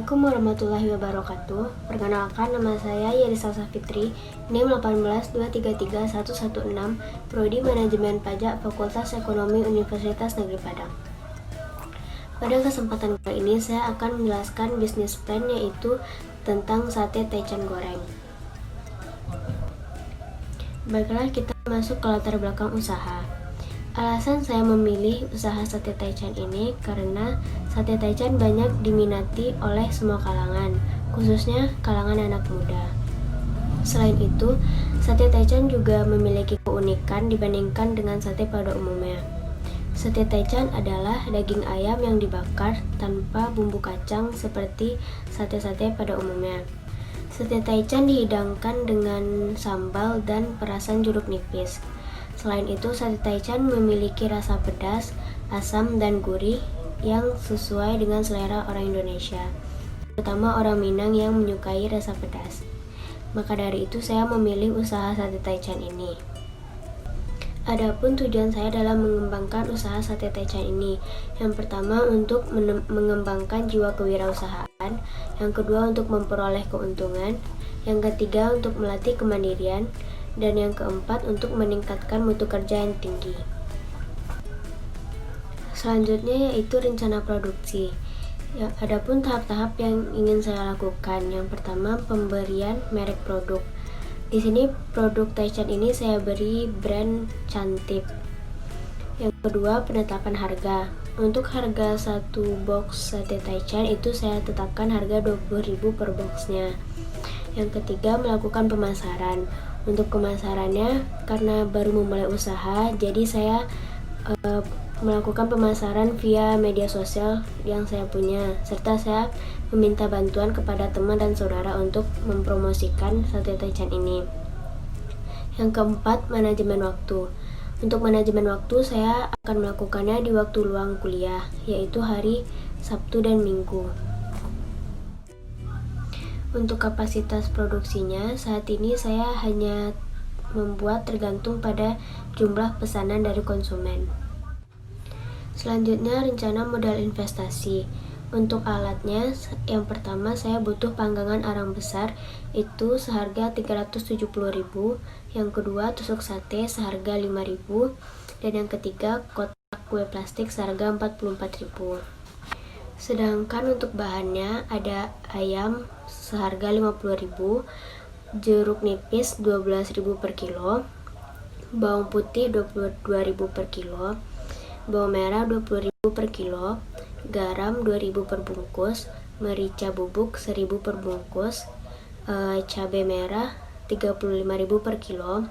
Assalamualaikum warahmatullahi wabarakatuh. Perkenalkan, nama saya Yerisa Safitri, NIM 182333116, Prodi Manajemen Pajak, Fakultas Ekonomi Universitas Negeri Padang. Pada kesempatan kali ini saya akan menjelaskan bisnis plan, yaitu tentang sate taichan goreng. Baiklah, kita masuk ke latar belakang usaha. Alasan saya memilih usaha sate taichan ini karena sate taichan banyak diminati oleh semua kalangan, khususnya kalangan anak muda. Selain itu, sate taichan juga memiliki keunikan dibandingkan dengan sate pada umumnya. Sate taichan adalah daging ayam yang dibakar tanpa bumbu kacang seperti sate-sate pada umumnya. Sate taichan dihidangkan dengan sambal dan perasan jeruk nipis. Selain itu, sate taichan memiliki rasa pedas, asam, dan gurih yang sesuai dengan selera orang Indonesia, terutama orang Minang yang menyukai rasa pedas. Maka dari itu saya memilih usaha sate taichan ini. Adapun tujuan saya dalam mengembangkan usaha sate taichan ini, yang pertama untuk mengembangkan jiwa kewirausahaan, yang kedua untuk memperoleh keuntungan, yang ketiga untuk melatih kemandirian, dan yang keempat untuk meningkatkan mutu kerja yang tinggi. Selanjutnya yaitu rencana produksi. Adapun tahap-tahap yang ingin saya lakukan. Yang pertama, pemberian merek produk. Di sini produk taichan ini saya beri brand Cantip. Yang kedua, penetapan harga. Untuk harga satu box sate taichan itu saya tetapkan harga 20.000 per boxnya. Yang ketiga, melakukan pemasaran. Untuk pemasarannya, karena baru memulai usaha, jadi saya melakukan pemasaran via media sosial yang saya punya, serta saya meminta bantuan kepada teman dan saudara untuk mempromosikan sate taichan ini. Yang keempat, manajemen waktu. Untuk manajemen waktu, saya akan melakukannya di waktu luang kuliah, yaitu hari Sabtu dan Minggu. Untuk kapasitas produksinya, saat ini saya hanya membuat tergantung pada jumlah pesanan dari konsumen. Selanjutnya, rencana modal investasi. Untuk alatnya, yang pertama saya butuh panggangan arang besar, itu seharga 370.000, yang kedua tusuk sate seharga 5.000, dan yang ketiga kotak kue plastik seharga 44.000. Sedangkan untuk bahannya ada ayam seharga 50.000, jeruk nipis 12.000 per kilo, bawang putih 22.000 per kilo, bawang merah 20.000 per kilo, garam 2.000 per bungkus, merica bubuk 1.000 per bungkus, cabai merah 35.000 per kilo,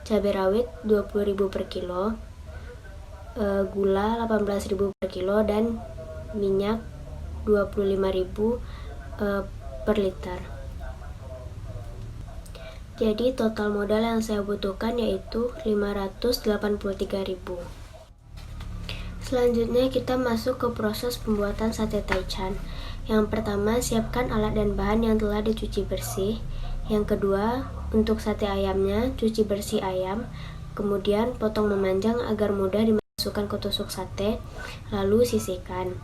cabai rawit 20.000 per kilo, gula 18.000 per kilo, dan minyak 25.000 per liter. Jadi total modal yang saya butuhkan yaitu 583.000. Selanjutnya kita masuk ke proses pembuatan sate taichan. Yang pertama, siapkan alat dan bahan yang telah dicuci bersih. Yang kedua, untuk sate ayamnya, cuci bersih ayam, kemudian potong memanjang agar mudah dimasukkan ke tusuk sate, lalu sisihkan.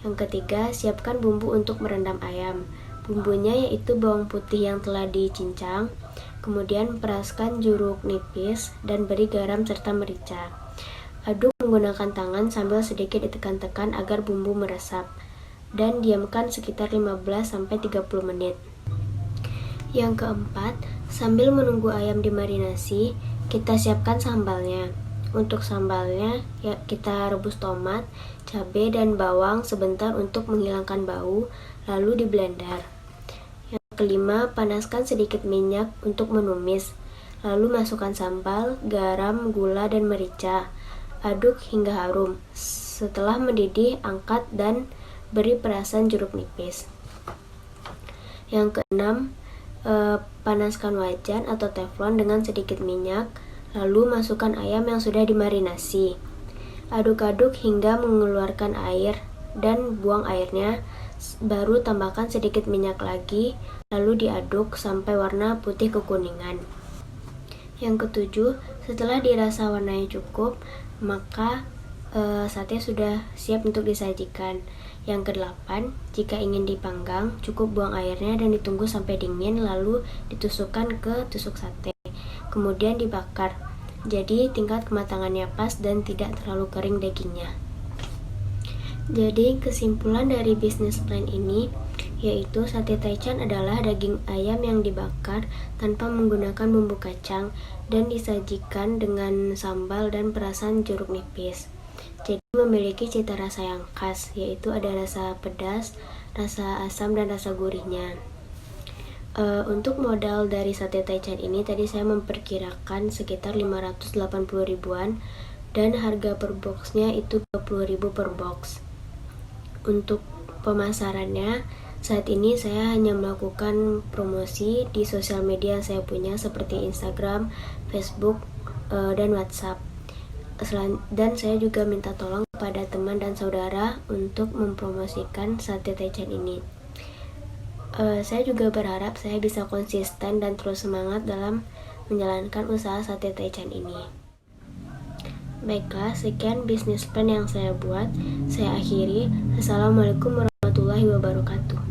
Yang ketiga, siapkan bumbu untuk merendam ayam. Bumbunya yaitu bawang putih yang telah dicincang, kemudian peraskan jeruk nipis dan beri garam serta merica. Aduk menggunakan tangan sambil sedikit ditekan-tekan agar bumbu meresap, dan diamkan sekitar 15-30 menit. Yang keempat, sambil menunggu ayam dimarinasi, kita siapkan sambalnya. Untuk sambalnya, kita rebus tomat, cabai, dan bawang sebentar untuk menghilangkan bau, lalu di blender. Yang kelima, panaskan sedikit minyak untuk menumis, lalu masukkan sambal, garam, gula, dan merica. Aduk hingga harum. Setelah mendidih, angkat dan beri perasan jeruk nipis. Yang keenam, panaskan wajan atau teflon dengan sedikit minyak, lalu masukkan ayam yang sudah dimarinasi. Aduk-aduk hingga mengeluarkan air dan buang airnya, baru tambahkan sedikit minyak lagi, lalu diaduk sampai warna putih kekuningan. Yang ketujuh, setelah dirasa warnanya cukup, maka sate sudah siap untuk disajikan. Yang kedelapan, jika ingin dipanggang, cukup buang airnya dan ditunggu sampai dingin lalu ditusukkan ke tusuk sate. Kemudian dibakar. Jadi tingkat kematangannya pas dan tidak terlalu kering dagingnya. Jadi kesimpulan dari bisnis plan ini yaitu sate taichan adalah daging ayam yang dibakar tanpa menggunakan bumbu kacang dan disajikan dengan sambal dan perasan jeruk nipis. Jadi memiliki cita rasa yang khas, yaitu ada rasa pedas, rasa asam, dan rasa gurihnya. Untuk modal dari sate taichan ini tadi saya memperkirakan sekitar 580 ribuan dan harga per boxnya itu 20 ribu per box. Untuk pemasarannya, saat ini saya hanya melakukan promosi di sosial media saya punya seperti Instagram, Facebook, dan WhatsApp. Dan saya juga minta tolong kepada teman dan saudara untuk mempromosikan sate taichan ini. Saya juga berharap saya bisa konsisten dan terus semangat dalam menjalankan usaha sate taichan ini. Baiklah, sekian bisnis plan yang saya buat. Saya akhiri. Assalamualaikum warahmatullahi wabarakatuh.